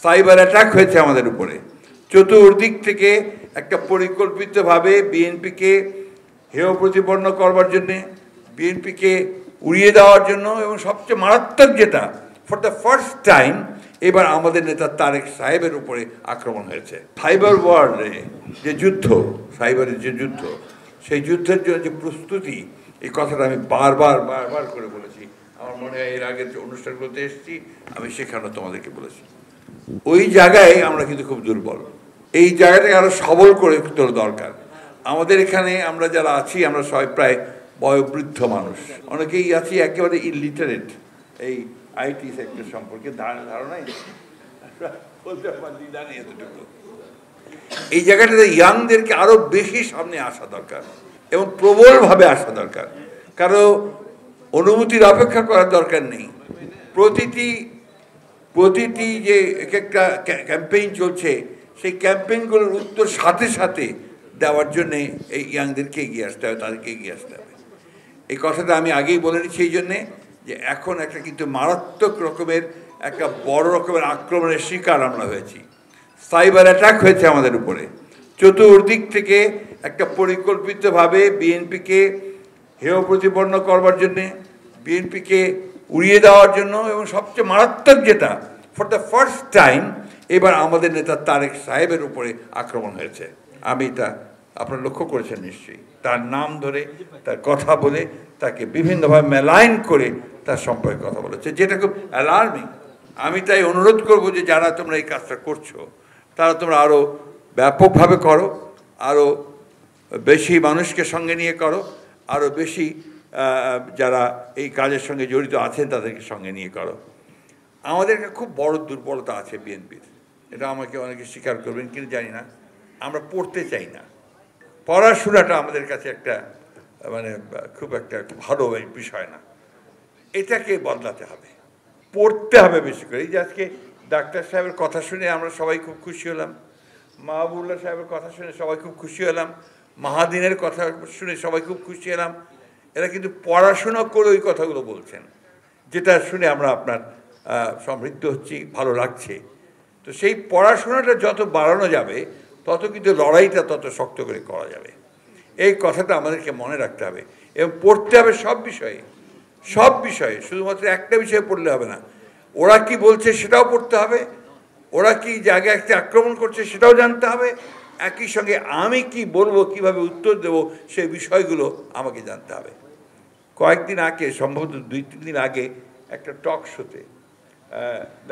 Cyber attack হয়েছে আমাদের উপরে। চতুর্দিক থেকে একটা পরিকল্পিতভাবে বিএনপিকে হেয় প্রতিপন্ন করবার জন্যে, বিএনপিকে উড়িয়ে দেওয়ার জন্য, এবং সবচেয়ে মারাত্মক যেটা, ফর দ্য ফার্স্ট টাইম এবার আমাদের নেতা তারেক সাহেবের উপরে আক্রমণ হয়েছে। সাইবার ওয়ারে যে যুদ্ধ, সাইবারের যে যুদ্ধ, সেই যুদ্ধের জন্য যে প্রস্তুতি, এই কথাটা আমি বারবার করে বলেছি। আমার মনে হয় এর আগের যে অনুষ্ঠানগুলোতে এসেছি আমি সেখানেও তোমাদেরকে বলেছি। ওই জায়গায় আমরা কিন্তু খুব দুর্বল। এই জায়গাটাকে আরো সবল করে তোলা দরকার। আমাদের এখানে আমরা যারা আছি আমরা সবাই প্রায় বয়োবৃদ্ধ মানুষ, অনেকেই আছি একেবারে ইলিটারেট এই আইটি সেক্টর সম্পর্কে ধারণাই বলতে পারি জানি এতটুকু। এই জায়গাটাতে ইয়াংদেরকে আরো বেশি সামনে আসা দরকার এবং প্রবলভাবে আসা দরকার। কারো অনুমতির অপেক্ষা করার দরকার নেই। প্রতিটি যে এক একটা ক্যাম্পেইন চলছে, সেই ক্যাম্পেইনগুলোর উত্তর সাথে সাথে দেওয়ার জন্যে এই ইয়াংদেরকে এগিয়ে আসতে হবে, তাদেরকে এগিয়ে আসতে হবে। এই কথাটা আমি আগেই বলে নিচ্ছি এই জন্যে যে এখন একটা কিন্তু মারাত্মক রকমের একটা বড় রকমের আক্রমণের শিকার আমরা হয়েছি। সাইবার অ্যাটাক হয়েছে আমাদের উপরে। চতুর্দিক থেকে একটা পরিকল্পিতভাবে বিএনপিকে হেয় প্রতিপন্ন করবার জন্যে, বিএনপিকে উড়িয়ে দেওয়ার জন্য, এবং সবচেয়ে মারাত্মক যেটা, ফর দ্য ফার্স্ট টাইম এবার আমাদের নেতা তারেক সাহেবের উপরে আক্রমণ হয়েছে। আমি এটা আপনারা লক্ষ্য করেছেন নিশ্চয়ই। তার নাম ধরে, তার কথা বলে, তাকে বিভিন্নভাবে মেলাইন করে তার সম্পর্কে কথা বলেছে, যেটা খুব অ্যালার্মিং। আমি তাই অনুরোধ করব যে যারা তোমরা এই কাজটা করছো তারা তোমরা আরও ব্যাপকভাবে করো, আরও বেশি মানুষকে সঙ্গে নিয়ে করো, আরও বেশি যারা এই কাজের সঙ্গে জড়িত আছেন তাদেরকে সঙ্গে নিয়ে করো। আমাদের খুব বড় দুর্বলতা আছে বিএনপির, এটা আমাকে অনেকে স্বীকার করবেন কিন্তু জানি না। আমরা পড়তে চাই না। পড়াশোনাটা আমাদের কাছে একটা খুব একটা ভালো বিষয় না। এটাকে বদলাতে হবে, পড়তে হবে বেশি করে। এই যে আজকে ডাক্তার সাহেবের কথা শুনে আমরা সবাই খুব খুশি হলাম, মাহবুবুল্লাহ সাহেবের কথা শুনে সবাই খুব খুশি হলাম, মাহাদিনের কথা শুনে সবাই খুব খুশি হলাম। এরা কিন্তু পড়াশোনা করে ওই কথাগুলো বলছেন, যেটা শুনে আমরা আপনার সমৃদ্ধ হচ্ছি, ভালো লাগছে। তো সেই পড়াশোনাটা যত বাড়ানো যাবে তত কিন্তু লড়াইটা তত শক্ত করে করা যাবে। এই কথাটা আমাদেরকে মনে রাখতে হবে এবং পড়তে হবে সব বিষয়ে, শুধুমাত্র একটা বিষয়ে পড়লে হবে না। ওরা কি বলছে সেটাও পড়তে হবে, ওরা কি জায়গায় একটা আক্রমণ করছে সেটাও জানতে হবে, একই সঙ্গে আমি কি বলবো, কিভাবে উত্তর দেব, সেই বিষয়গুলো আমাকে জানতে হবে। কয়েকদিন আগে, সম্ভবত 2-3 দিন আগে, একটা টক শোতে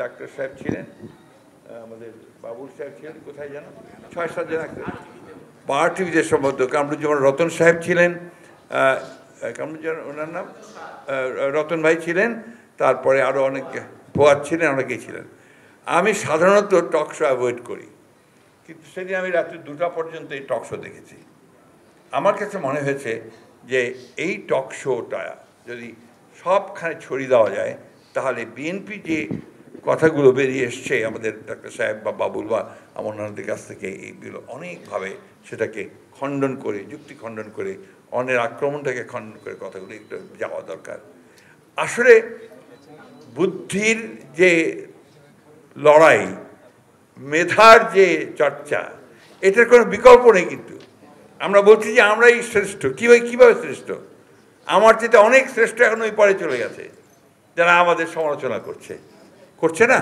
ডাক্তার সাহেব ছিলেন, আমাদের বাবুল সাহেব ছিলেন, কোথায় যেন 6-7 জন পাওয়ার টিভিতে সম্ভবত কামরুজ্জামান রতন সাহেব ছিলেন, কামরুজ্জামান ওনার নাম রতন ভাই ছিলেন, তারপরে আরও অনেক পোয়ার ছিলেন, অনেকেই ছিলেন। আমি সাধারণত টক শো অ্যাভয়েড করি, কিন্তু সেদিন আমি রাত্রি 2টা পর্যন্ত এই টক শো দেখেছি। আমার কাছে মনে হয়েছে যে এই টক শোটা যদি সবখানে ছড়িয়ে দেওয়া যায় তাহলে বিএনপি যে কথাগুলো বেরিয়ে এসছে আমাদের ডাক্তার সাহেব বা বাবুল বা অমরনাথের কাছ থেকে, এইগুলো অনেকভাবে সেটাকে খণ্ডন করে, যুক্তি খণ্ডন করে, অন্যের আক্রমণটাকে খণ্ডন করে কথাগুলো একটু যাওয়া দরকার। আসলে বুদ্ধির যে লড়াই, মেধার যে চর্চা, এটার কোনো বিকল্প নেই। কিন্তু আমরা বলছি যে আমরাই শ্রেষ্ঠ। কীভাবে শ্রেষ্ঠ? আমার চেয়ে অনেক শ্রেষ্ঠ এখন ওই পরে চলে গেছে, যারা আমাদের সমালোচনা করছে না।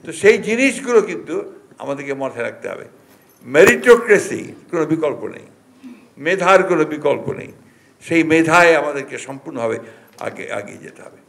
তো সেই জিনিসগুলো কিন্তু আমাদেরকে মাথায় রাখতে হবে। মেরিটোক্রেসি কোনো বিকল্প নেই, মেধার কোনো বিকল্প নেই। সেই মেধায় আমাদেরকে সম্পূর্ণভাবে এগিয়ে যেতে হবে।